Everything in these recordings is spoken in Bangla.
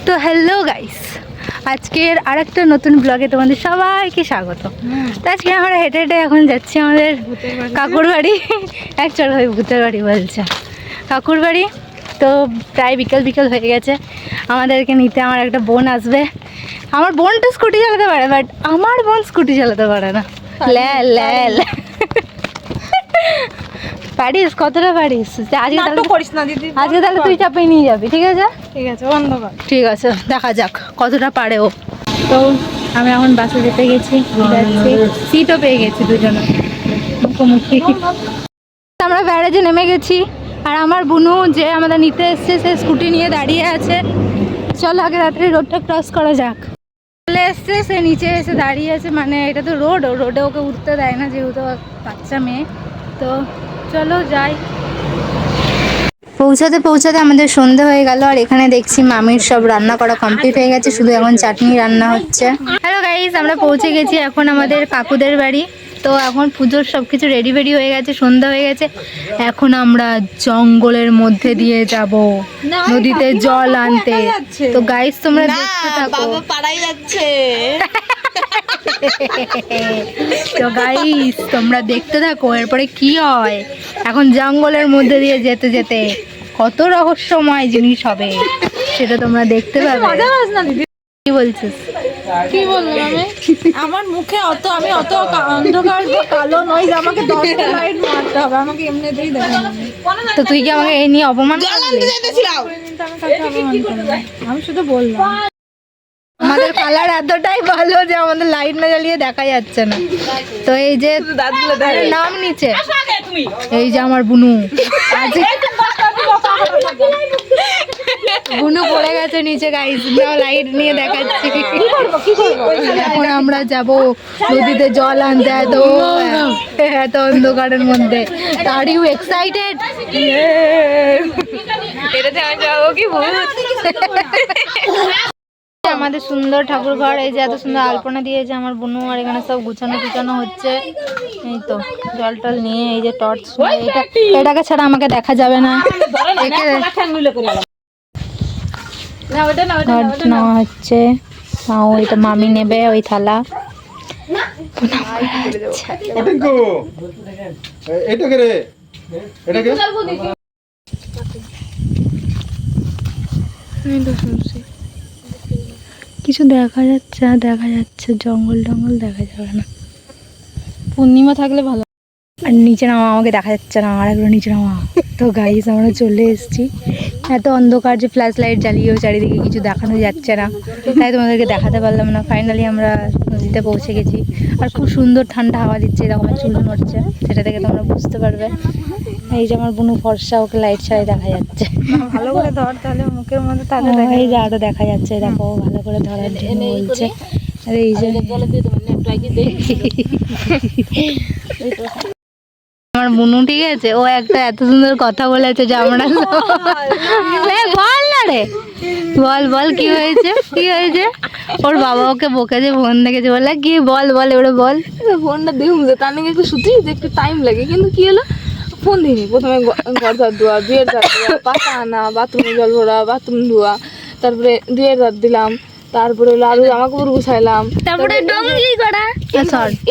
তো হ্যালো গাইস, আজকের আরেকটা নতুন ব্লগে তোমাদের সবাইকে স্বাগত। তো আজকে আমরা হেঁটে হেঁটে এখন যাচ্ছি আমাদের কাকুর বাড়ি। অ্যাকচুয়ালি ওই ভূতের বাড়ি বলছে কাকুর বাড়ি। তো প্রায় বিকেল বিকেল হয়ে গেছে, আমাদেরকে নিতে আমার একটা বোন আসবে। আমার বোনটা স্কুটি চালাতে পারে, বাট আমার বোন স্কুটি চালাতে পারে না। ল্যাল ল্যাল পারিস? কতটা পারিস? আজকে করিস না দিদি, আজকে তাহলে তুই চাপিয়ে নিয়ে যাবি, ঠিক আছে? ঠিক আছে, অন্ধকার, ঠিক আছে, দেখা যাক কতটা পারে ও। তো আমি এখন বাসে যেতে গেছি, সিটও পেয়ে গেছি দুজনে মুখোমুখি। আমরা ব্যারেজে নেমে গেছি, আর আমার বুনু যে আমাদের নিতে এসছে সে স্কুটি নিয়ে দাঁড়িয়ে আছে। চলো আগে রাত্রে রোডটা ক্রস করা যাক। চলে এসছে, সে নিচে এসে দাঁড়িয়ে আছে, মানে এটা তো রোড, রোডে ওকে উঠতে দেয় না যেহেতু বাচ্চা মেয়ে। তো চলো যাই। পৌঁছাতে পৌঁছাতে আমাদের সন্ধে হয়ে গেল, আর এখানে দেখছি মামির সব রান্না করা কমপ্লিট হয়ে গেছে, শুধু এখন চাটনি রান্না হচ্ছে। হ্যালো গাইস, আমরা পৌঁছে গেছি এখন আমাদের কাকুদের বাড়ি। তো এখন পুজোর সব কিছু রেডি ফেডি হয়ে গেছে, সন্ধ্যা হয়ে গেছে। এখন আমরা জঙ্গলের মধ্যে দিয়ে যাব নদীতে জল আনতে। তো গাইস তোমরা দেখতে থাকো। বাবা পাড়াই যাচ্ছে। তো গাইস তোমরা দেখতে থাকো এরপরে কি হয়। এখন জঙ্গলের মধ্যে দিয়ে যেতে যেতে কত রহস্যময় জিনিস হবে সেটা তোমরা দেখতে পাবে। কি বলছিস? কি বললাম আমি? আমার মুখে অত, আমি অত অন্ধকার কালো নই যে আমাকে 10টা লাইট মারতে হবে, আমাকে এমনিতেই দেখানো। তো তুই কি আমাকে এই নিয়ে অপমান করলি? আমি শুধু বললাম আমাদের কালার এতটাই ভালো যে আমাদের লাইট না জ্বালিয়ে দেখা যাচ্ছে না। তো এই যে নাম নিচে, এই যে আমার বুনু, বুনু পড়ে গেছে নিচে গাইস, লাইট নিয়ে দেখাচ্ছি। এখন আমরা যাব নদীতে জল আনতে, এত অন্ধকারের মধ্যে। Are you excited? এটাতে আমি যাবো কি ভূত? আমাদের সুন্দর ঠাকুর ঘর, এই যে এত সুন্দর আলপনা দিয়েছে আমার বুনু, আর এখানে সব গুছানো টুছানো হচ্ছে। এই তো জল টল নিয়ে, এই যে টর্চ, এটাকে ছাড়া আমাকে দেখা যাবে না। নেওয়া হচ্ছে, ওইটা মামি নেবে ওই থালা। কিছু দেখা যাচ্ছে, জঙ্গল টঙ্গল দেখা যাবে না। পূর্ণিমা থাকলে ভালো। আর নিচে নামা, আমাকে দেখা যাচ্ছে না, আর একবার নিচে নামা। তো গাইস আমরা চলে এসেছি, এত অন্ধকার যে ফ্ল্যাশ লাইট জ্বালিয়েও চারিদিকে কিছু দেখানো যাচ্ছে না, তাই তোমাদেরকে দেখাতে পারলাম না। ফাইনালি আমরা নদীতে পৌঁছে গেছি, আর খুব সুন্দর ঠান্ডা হাওয়া দিচ্ছে, এরকম চুল নড়ছে, সেটা থেকে তোমরা বুঝতে পারবে। এই যে আমার বুনু ফর্সা, ওকে লাইট ছাড়াই দেখা যাচ্ছে। ভালো করে ধর তাহলে মুখের মধ্যে, তাহলে এই যে আরো দেখা যাচ্ছে, দেখো ভালো করে ধরার জন্য বলছে। আর এই যে আমার বুনু, ঠিক আছে, ও একটা এত সুন্দর কথা বলেছে যে আমরা বল না রে, বল বল কি হয়েছে, কি হয়েছে? ওর বাবা ওকে বকেছে, ফোন দেখেছে, বলে কি বল বল, এবারে বল। ফোনটা দেখুন, তার নাকি একটু শুধু একটু টাইম লাগে, কিন্তু কি হলো, ফোন দিইনি। প্রথমে ঘর ধার ধোয়া, বিয়ের ধার ধোয়া, পাতা আনা, বাথরুমে জল ভরা, বাথরুম ধোয়া, তারপরে বিয়ের ধার দিলাম, তারপরে হলো আরো জামা কাপড় গুছাইলাম, তারপরে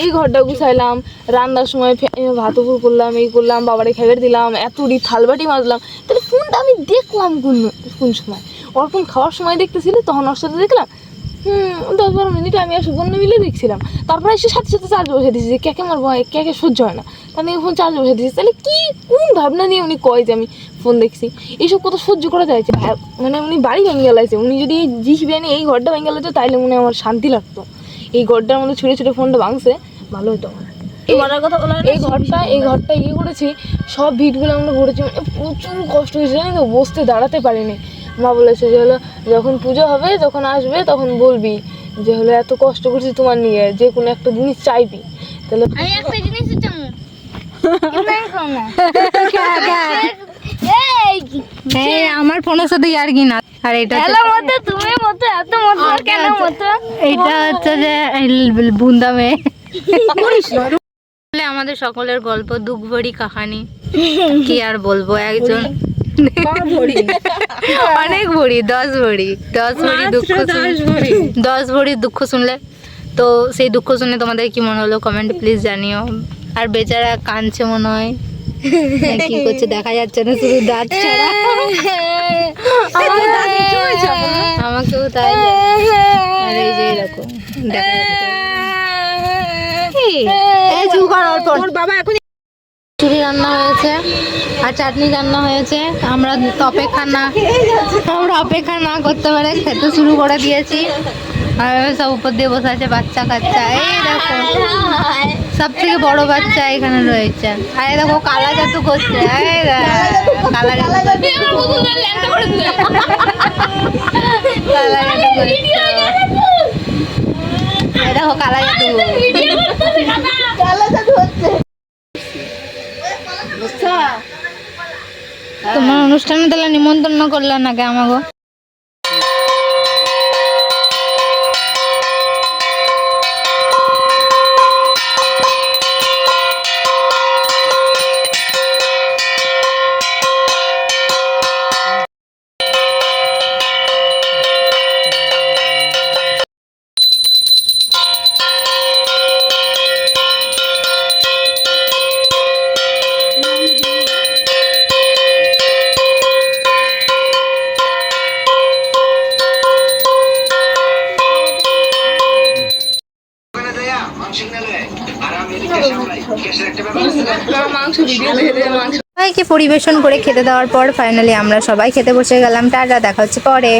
এই ঘরটা গুছাইলাম, রান্নার সময় ভাতপুর করলাম, এই করলাম, বাবারে খাবার দিলাম, এতটি থালবাটি মাজলাম। তাহলে ফোনটা আমি দেখলাম কোন সময়? ওরকম খাওয়ার সময় দেখতেছিল, তখন ওর সাথে দেখলাম 10-12 মিনিট আমি আর সুবর্ণ মিলে দেখছিলাম। তারপরে এসে সাথে সাথে চার্জ বসে দিয়েছি, যে ক্যাকে মারবো, ক্যাকে সহ্য হয় না, তার নিয়ে ফোন চার্জ বসে দিয়েছি। তাহলে কি কোন ভাবনা নিয়ে উনি কয় যে আমি ফোন দেখছি? এইসব কথা সহ্য করা যাচ্ছে? মানে উনি বাড়ি ভেঙে গেলাইছে, উনি যদি এই জিসিবি এনে এই ঘরটা ভেঙে গেলাইতো তাইলে মনে আমার শান্তি লাগতো। এই ঘরটার মধ্যে ছুঁড়ে ছুঁড়ে ফোনটা ভাঙছে, ভালো হতো আমার। এই ঘরটা ইয়ে করেছি, সব ভিটগুলো আমরা ভরেছি, মানে প্রচুর কষ্ট হয়েছে জানি তো, বসতে দাঁড়াতে পারিনি। মা বলেছে যে হলো যখন পুজো হবে, যখন আসবে তখন বলবি যে হলো এত কষ্ট করছি তোমার নিয়ে, যে কোনো একটা জিনিস চাইবি। তাহলে আমি একটা জিনিস আমার ফোনের সাথে আর কি না। আর এটা তুমি মতো এত মতো কেন মতো, এটা হচ্ছে যে বুন্দা মেয়ে। আমাদের সকলের গল্প দুঃখ ভরি কাহানি, কি আর বলবো। একজন অনেক ভরি, 10 ভরি, 10 ভরি দুঃখ, 10 ভরি দুঃখ শুনলে তো সেই দুঃখ শুনে তোমাদের কি মনে হলো কমেন্ট প্লিজ জানিও। আর বেচারা কাঁদছে মনে হয়, কি করছে দেখা যাচ্ছে না, শুধু দাঁত ছাড়া। আমাকেও তাই, আর এই যে এরকম দেখা যাচ্ছে। বাবা এখন খিচুড়ি রান্না হয়েছে আর চাটনি রান্না হয়েছে। আমরা অপেক্ষা না করতে পারে খেতে শুরু করে দিয়েছি। আর সব উপর দিয়ে বসে আছে বাচ্চা কাচ্চা। এই দেখো সব থেকে বড় বাচ্চা এখানে রয়েছে। আর এই দেখো কালা জাদু করছে, কালা জাদু করছে। এই দেখো কালা জাদু তোমার অনুষ্ঠানে তাহলে নিমন্ত্রণ করলে নাকি আমাকে? সবাইকে পরিবেশন করে খেতে দেওয়ার পর ফাইনালি আমরা সবাই খেতে বসে গেলাম। টাটা, দেখা হচ্ছে পরে।